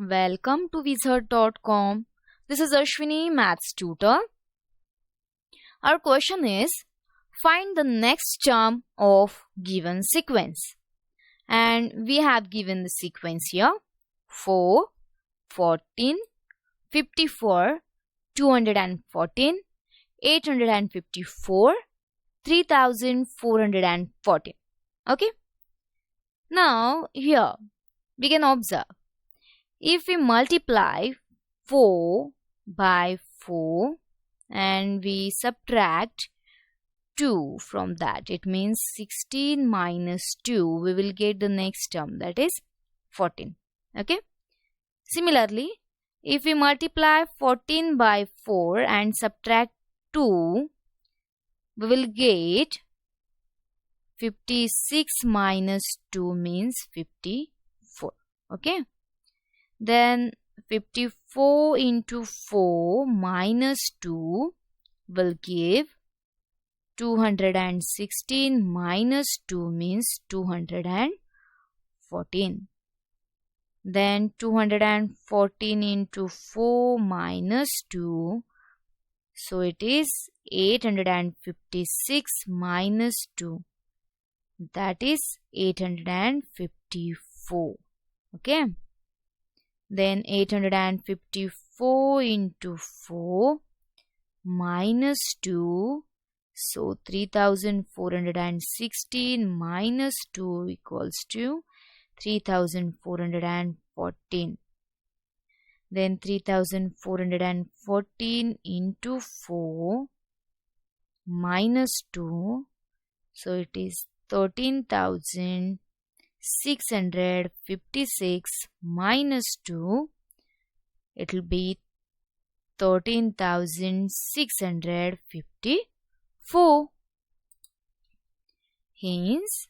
Welcome to wizard.com. This is Ashwini, Maths tutor. Our question is, find the next term of given sequence. And we have given the sequence here: 4, 14, 54, 214, 854, 3414. Okay. Now here we can observe, if we multiply 4 by 4 and we subtract 2 from that, it means 16 minus 2, we will get the next term, that is 14. Okay. Similarly, if we multiply 14 by 4 and subtract 2, we will get 56 minus 2 means 54. Okay. Then 54 into 4 minus 2 will give 216 minus 2 means 214. Then 214 into 4 minus 2, so it is 856 minus 2, that is 854. Okay. Then 854 into 4 minus 2, so 3416 minus 2 equals to 3414. Then 3414 into 4 minus 2, so it is 13,656 minus 2, it will be 13,654. Hence,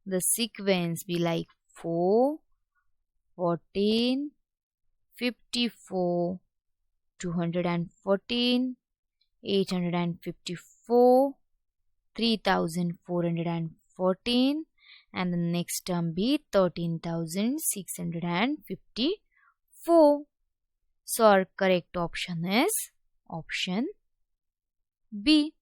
the sequence be like 4, 14, 54, 214, 854, 3414, and the next term be 13,654. So our correct option is option B.